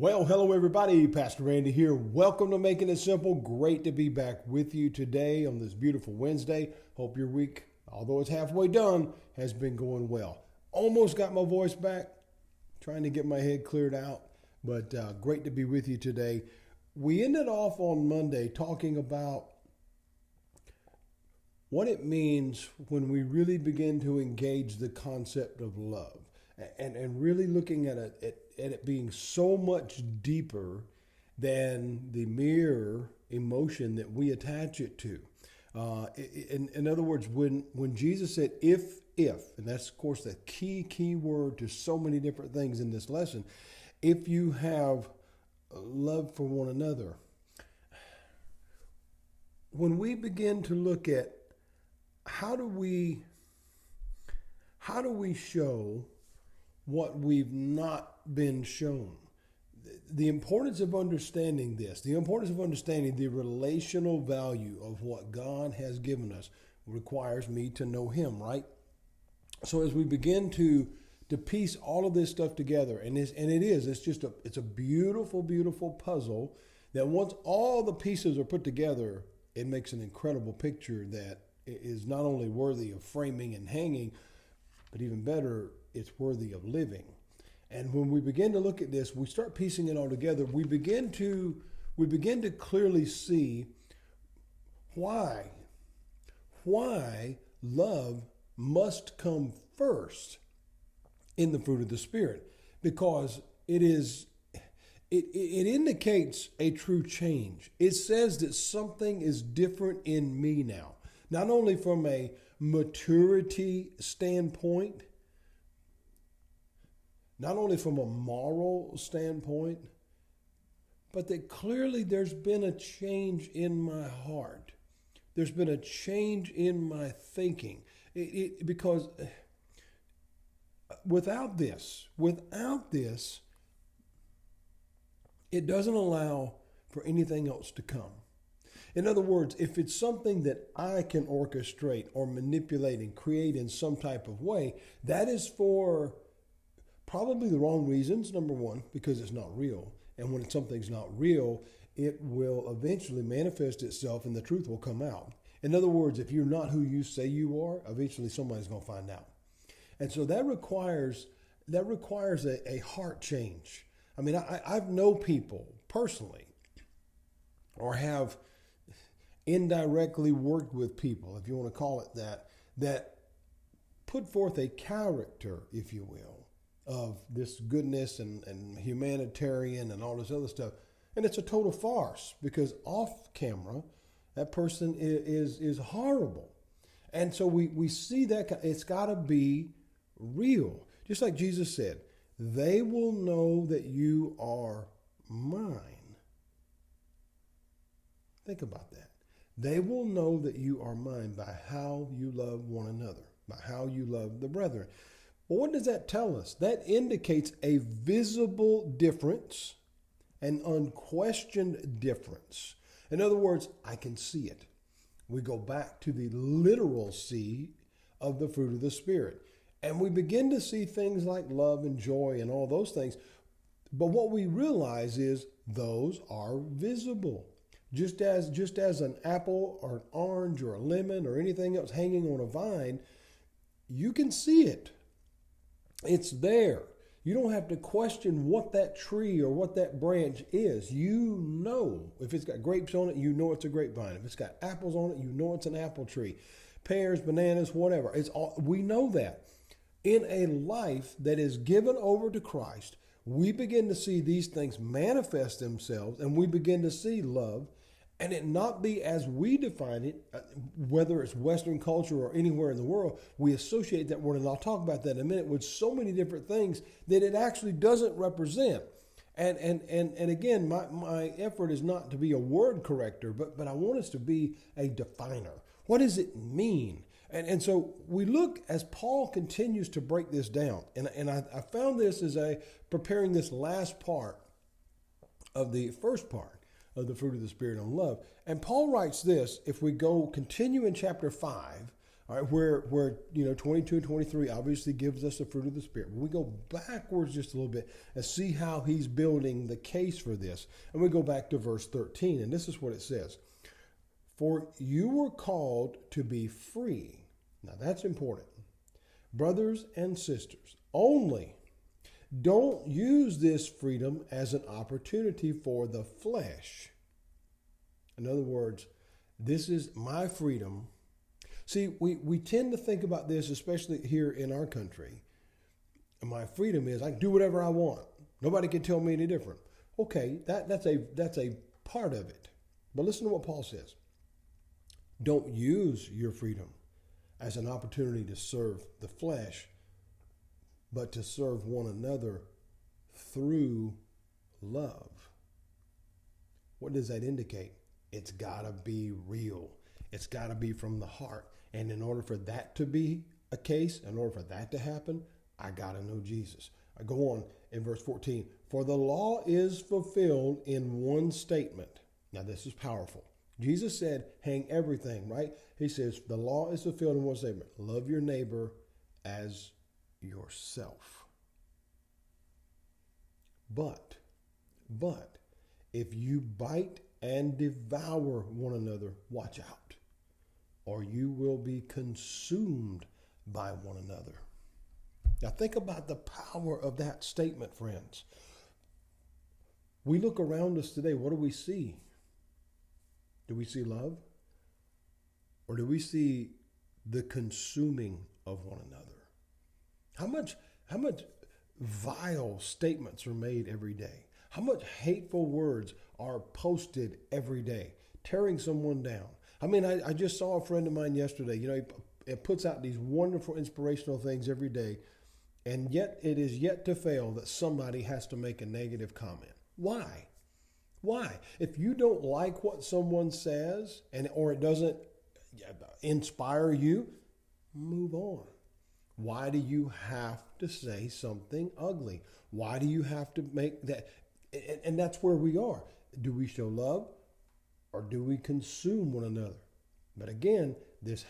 Well, hello everybody. Pastor Randy here. Welcome to Making It Simple. Great to be back with you today on this beautiful Wednesday. Hope your week, although it's halfway done, has been going well. Almost got my voice back, trying to get my head cleared out, but great to be with you today. We ended off on Monday talking about what it means when we really begin to engage the concept of love and really looking at it being so much deeper than the mere emotion that we attach it to. In other words, when Jesus said, if, and that's of course the key word to so many different things in this lesson, if you have love for one another, when we begin to look at how do we show what we've not been shown? The importance of understanding this, the importance of understanding the relational value of what God has given us requires me to know Him, right? So as we begin to piece all of this stuff together, it's a beautiful puzzle that once all the pieces are put together, it makes an incredible picture that is not only worthy of framing and hanging, but even better, it's worthy of living. And when we begin to look at this, we start piecing it all together. We begin to clearly see why love must come first in the fruit of the Spirit, because it indicates a true change. It says that something is different in me now, not only from a maturity standpoint, not only from a moral standpoint, but that clearly there's been a change in my heart. There's been a change in my thinking. Because without this, it doesn't allow for anything else to come. In other words, if it's something that I can orchestrate or manipulate and create in some type of way, that is for probably the wrong reasons, number one, because it's not real. And when something's not real, it will eventually manifest itself and the truth will come out. In other words, if you're not who you say you are, eventually somebody's going to find out. And so that requires a heart change. I mean, I've known people personally, or have indirectly worked with people, if you want to call it that put forth a character, if you will, of this goodness and humanitarian and all this other stuff. And it's a total farce, because off camera, that person is horrible. And so we see that it's got to be real. Just like Jesus said, they will know that you are mine. Think about that. They will know that you are mine by how you love one another, by how you love the brethren. Well, what does that tell us? That indicates a visible difference, an unquestioned difference. In other words, I can see it. We go back to the literal see of the fruit of the Spirit. And we begin to see things like love and joy and all those things. But what we realize is those are visible. Just as an apple or an orange or a lemon or anything else hanging on a vine, you can see it. It's there. You don't have to question what that tree or what that branch is. You know, if it's got grapes on it, you know it's a grapevine. If it's got apples on it, you know it's an apple tree. Pears, bananas, whatever. We know that. In a life that is given over to Christ, we begin to see these things manifest themselves, and we begin to see love, and it not be as we define it, whether it's Western culture or anywhere in the world. We associate that word, and I'll talk about that in a minute, with so many different things that it actually doesn't represent. And again, my effort is not to be a word corrector, but I want us to be a definer. What does it mean? And so we look as Paul continues to break this down. And I found this as preparing this last part of the first part of the fruit of the Spirit on love. And Paul writes this, if we continue in chapter 5 All right, where 22 and 23 obviously gives us the fruit of the Spirit. But we go backwards just a little bit and see how he's building the case for this. And we go back to verse 13, and this is what it says. For you were called to be free. Now that's important. Brothers and sisters, only don't use this freedom as an opportunity for the flesh. In other words, this is my freedom. See, we tend to think about this, especially here in our country. My freedom is I can do whatever I want. Nobody can tell me any different. Okay, that's a part of it. But listen to what Paul says. Don't use your freedom as an opportunity to serve the flesh, but to serve one another through love. What does that indicate? It's got to be real. It's got to be from the heart. And in order for that to be a case, in order for that to happen, I got to know Jesus. I go on in verse 14. For the law is fulfilled in one statement. Now this is powerful. Jesus said, hang everything, right? He says, the law is fulfilled in one statement. Love your neighbor as yourself. But, if you bite and devour one another, watch out, or you will be consumed by one another. Now think about the power of that statement, friends. We look around us today, what do we see? Do we see love? Or do we see the consuming of one another? How much vile statements are made every day? How much hateful words are posted every day, tearing someone down? I mean, I just saw a friend of mine yesterday. It puts out these wonderful, inspirational things every day, and yet it is yet to fail that somebody has to make a negative comment. Why? Why? If you don't like what someone says or it doesn't inspire you, move on. Why do you have to say something ugly? Why do you have to make that? And that's where we are. Do we show love or do we consume one another? But again, it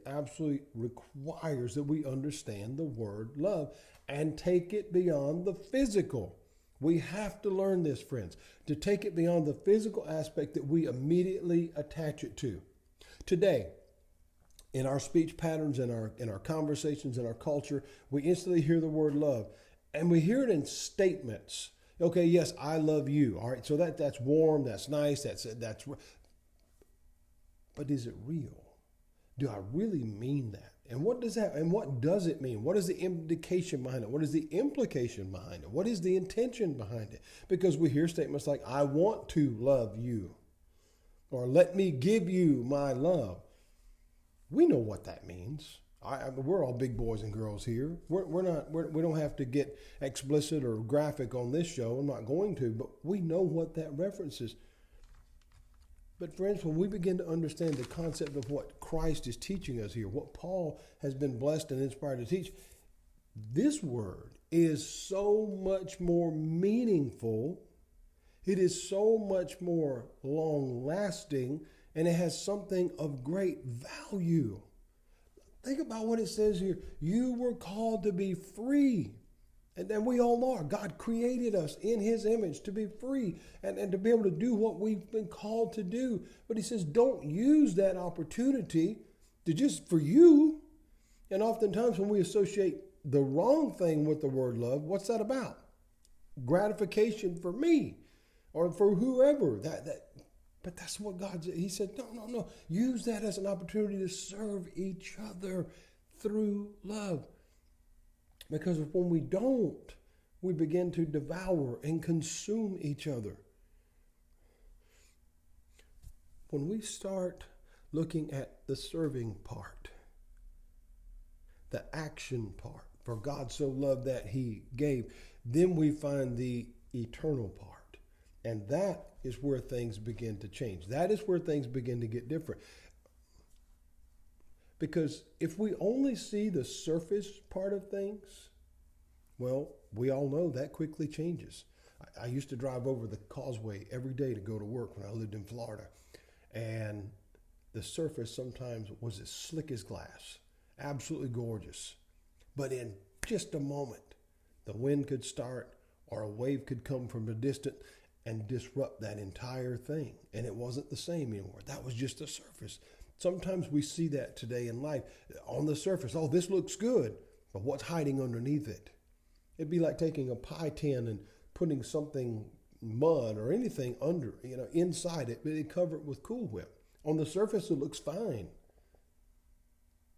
absolutely requires that we understand the word love and take it beyond the physical. We have to learn this, friends, to take it beyond the physical aspect that we immediately attach it to. Today, in our speech patterns, in our conversations, in our culture, we instantly hear the word love. And we hear it in statements. Okay, yes, I love you. All right, so that's warm, that's nice, that's. But is it real? Do I really mean that? And what does it mean? What is the indication behind it? What is the implication behind it? What is the intention behind it? Because we hear statements like, I want to love you, or let me give you my love. We know what that means. We're all big boys and girls here. We don't have to get explicit or graphic on this show. I'm not going to, but we know what that references. But friends, when we begin to understand the concept of what Christ is teaching us here, what Paul has been blessed and inspired to teach, this word is so much more meaningful. It is so much more long-lasting, and it has something of great value. Think about what it says here. You were called to be free. And then we all are. God created us in his image to be free and to be able to do what we've been called to do. But he says, don't use that opportunity to just for you. And oftentimes when we associate the wrong thing with the word love, what's that about? Gratification for me or for whoever. But that's what God said. He said, no. Use that as an opportunity to serve each other through love. Because when we don't, we begin to devour and consume each other. When we start looking at the serving part, the action part, for God so loved that he gave, then we find the eternal part. And that is where things begin to change. That is where things begin to get different. Because if we only see the surface part of things, well, we all know that quickly changes. I used to drive over the causeway every day to go to work when I lived in Florida. And the surface sometimes was as slick as glass, absolutely gorgeous. But in just a moment, the wind could start or a wave could come from a distance and disrupt that entire thing. And it wasn't the same anymore. That was just the surface. Sometimes we see that today in life. On the surface, oh, this looks good, but what's hiding underneath it? It'd be like taking a pie tin and putting something, mud or anything under, inside it, but they cover it with Cool Whip. On the surface, it looks fine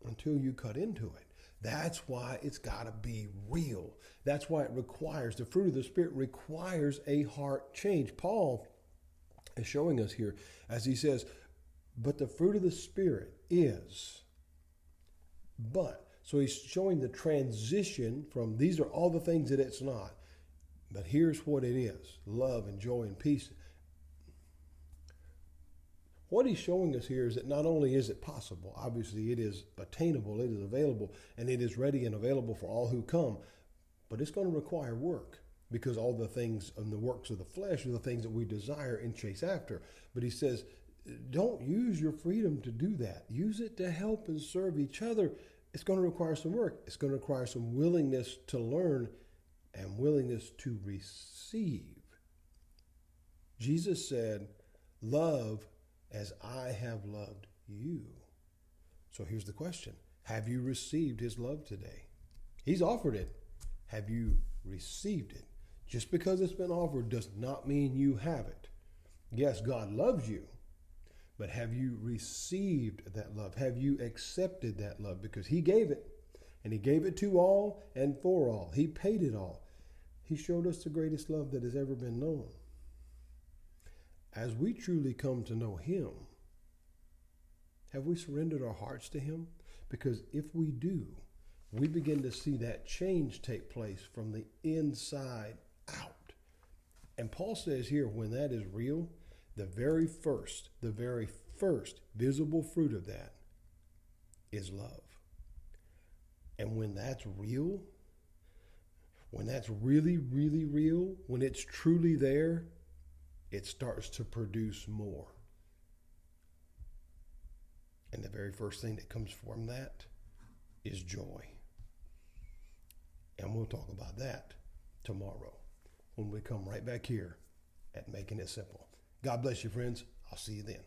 until you cut into it. That's why it's got to be real. That's why it requires, the fruit of the Spirit requires a heart change. Paul is showing us here as he says, but the fruit of the Spirit is, but. So he's showing the transition from these are all the things that it's not. But here's what it is: love and joy and peace. What he's showing us here is that not only is it possible, obviously it is attainable, it is available, and it is ready and available for all who come, but it's going to require work, because all the things and the works of the flesh are the things that we desire and chase after. But he says, don't use your freedom to do that. Use it to help and serve each other. It's going to require some work. It's going to require some willingness to learn and willingness to receive. Jesus said, love as I have loved you. So here's the question. Have you received his love today? He's offered it. Have you received it? Just because it's been offered does not mean you have it. Yes, God loves you, but have you received that love? Have you accepted that love? Because he gave it, and he gave it to all and for all. He paid it all. He showed us the greatest love that has ever been known. As we truly come to know him, have we surrendered our hearts to him? Because if we do, we begin to see that change take place from the inside out. And Paul says here, when that is real, the very first visible fruit of that is love. And when that's real, when that's really, really real, when it's truly there, it starts to produce more. And the very first thing that comes from that is joy. And we'll talk about that tomorrow when we come right back here at Making It Simple. God bless you, friends. I'll see you then.